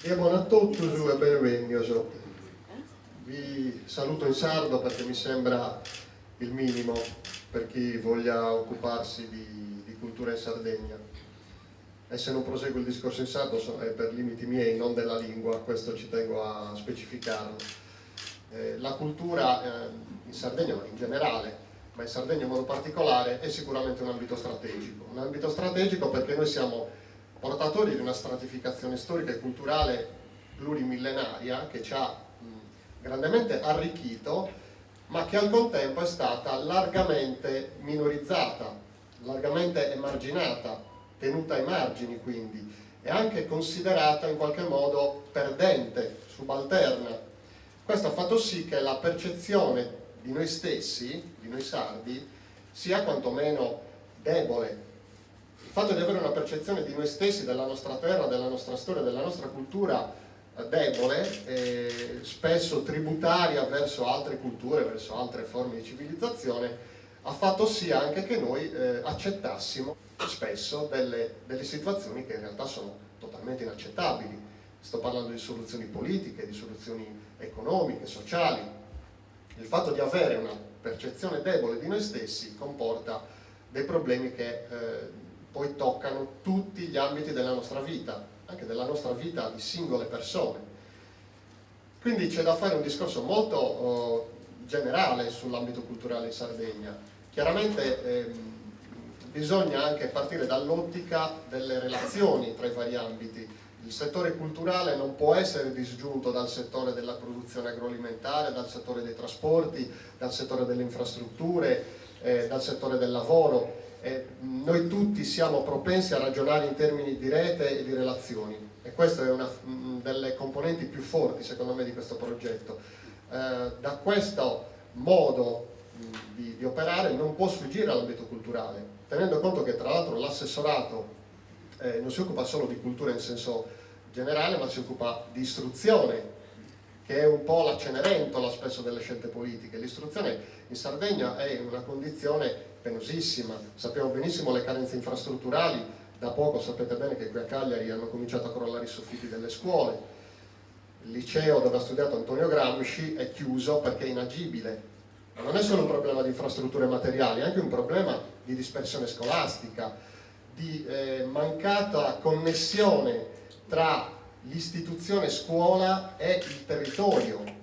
E buon a tutti e benvenuti. Vi saluto in sardo perché mi sembra il minimo per chi voglia occuparsi di cultura in Sardegna. E se non proseguo il discorso in sardo è per limiti miei, non della lingua, questo ci tengo a specificarlo. La cultura in Sardegna, ma in generale, ma in Sardegna in modo particolare, è sicuramente un ambito strategico. Un ambito strategico perché noi siamo portatori di una stratificazione storica e culturale plurimillenaria che ci ha grandemente arricchito, ma che al contempo è stata largamente minorizzata, largamente emarginata, tenuta ai margini quindi, e anche considerata in qualche modo perdente, subalterna. Questo ha fatto sì che la percezione di noi stessi, di noi sardi, sia quantomeno debole. Il fatto di avere una percezione di noi stessi, della nostra terra, della nostra storia, della nostra cultura debole, spesso tributaria verso altre culture, verso altre forme di civilizzazione, ha fatto sì anche che noi accettassimo spesso delle situazioni che in realtà sono totalmente inaccettabili. Sto parlando di soluzioni politiche, di soluzioni economiche, sociali. Il fatto di avere una percezione debole di noi stessi comporta dei problemi che poi toccano tutti gli ambiti della nostra vita, anche della nostra vita di singole persone. Quindi c'è da fare un discorso molto generale sull'ambito culturale in Sardegna. Chiaramente bisogna anche partire dall'ottica delle relazioni tra i vari ambiti. Il settore culturale non può essere disgiunto dal settore della produzione agroalimentare, dal settore dei trasporti, dal settore delle infrastrutture, dal settore del lavoro. Noi tutti siamo propensi a ragionare in termini di rete e di relazioni, e questa è una delle componenti più forti secondo me di questo progetto. Da questo modo di operare non può sfuggire all'ambito culturale, tenendo conto che tra l'altro l'assessorato non si occupa solo di cultura in senso generale, ma si occupa di istruzione, che è un po' la Cenerentola spesso delle scelte politiche. L'istruzione in Sardegna è in una condizione penosissima, sappiamo benissimo le carenze infrastrutturali, da poco sapete bene che qui a Cagliari hanno cominciato a crollare i soffitti delle scuole, il liceo dove ha studiato Antonio Gramsci è chiuso perché è inagibile, ma non è solo un problema di infrastrutture materiali, è anche un problema di dispersione scolastica, di mancata connessione tra l'istituzione scuola e il territorio,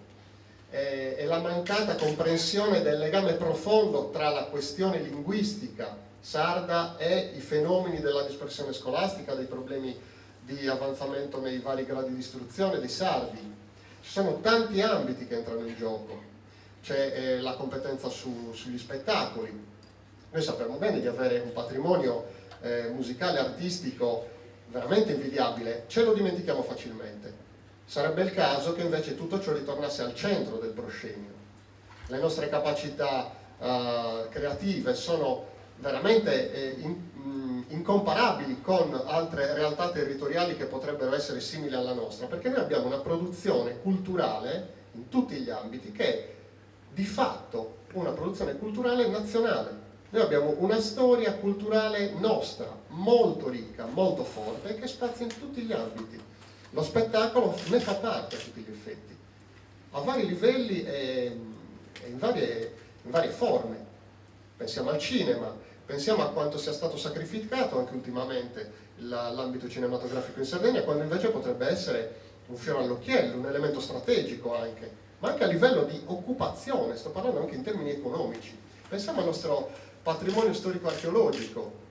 e la mancata comprensione del legame profondo tra la questione linguistica sarda e i fenomeni della dispersione scolastica, dei problemi di avanzamento nei vari gradi di istruzione dei sardi. Ci sono tanti ambiti che entrano in gioco. C'è la competenza sugli spettacoli. Noi sappiamo bene di avere un patrimonio musicale, artistico veramente invidiabile, ce lo dimentichiamo facilmente. Sarebbe il caso che invece tutto ciò ritornasse al centro del proscenio. Le nostre capacità creative sono veramente incomparabili con altre realtà territoriali che potrebbero essere simili alla nostra, perché noi abbiamo una produzione culturale in tutti gli ambiti che è di fatto una produzione culturale nazionale. Noi abbiamo una storia culturale nostra, molto ricca, molto forte, che spazia in tutti gli ambiti. Lo spettacolo ne fa parte a tutti gli effetti, a vari livelli e in varie forme. Pensiamo al cinema, pensiamo a quanto sia stato sacrificato anche ultimamente l'ambito cinematografico in Sardegna, quando invece potrebbe essere un fiore all'occhiello, un elemento strategico anche, ma anche a livello di occupazione, sto parlando anche in termini economici. Pensiamo al nostro patrimonio storico-archeologico.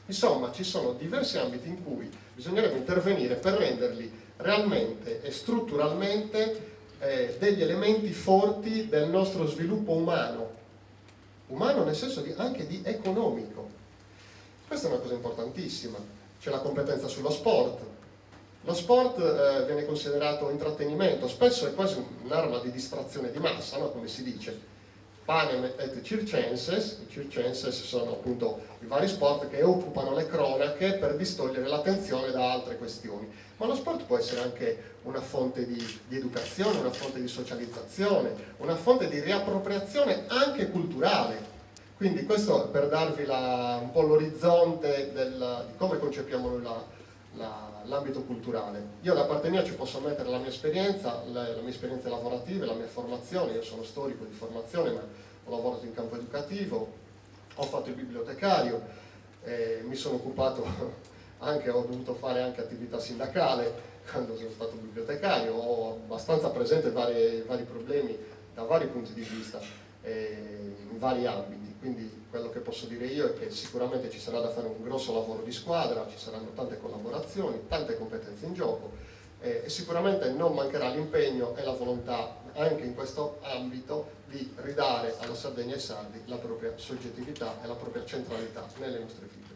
Insomma, ci sono diversi ambiti in cui bisognerebbe intervenire per renderli realmente e strutturalmente degli elementi forti del nostro sviluppo umano nel senso anche di economico. Questa è una cosa importantissima. C'è la competenza sullo sport. Lo sport viene considerato intrattenimento, spesso è quasi un'arma di distrazione di massa, no? Come si dice. Panem et circenses, i circenses sono appunto i vari sport che occupano le cronache per distogliere l'attenzione da altre questioni. Ma lo sport può essere anche una fonte di educazione, una fonte di socializzazione, una fonte di riappropriazione anche culturale. Quindi questo per darvi un po' l'orizzonte di come concepiamo noi l'ambito culturale. Io da parte mia ci posso mettere la mia esperienza lavorativa, la mia formazione. Io sono storico di formazione, ma ho lavorato in campo educativo, ho fatto il bibliotecario, mi sono occupato anche, ho dovuto fare anche attività sindacale quando sono stato bibliotecario, ho abbastanza presente vari problemi da vari punti di vista, in vari ambiti. Quindi quello che posso dire io è che sicuramente ci sarà da fare un grosso lavoro di squadra, ci saranno tante collaborazioni, tante competenze in gioco, e sicuramente non mancherà l'impegno e la volontà anche in questo ambito di ridare alla Sardegna e ai sardi la propria soggettività e la propria centralità nelle nostre vite.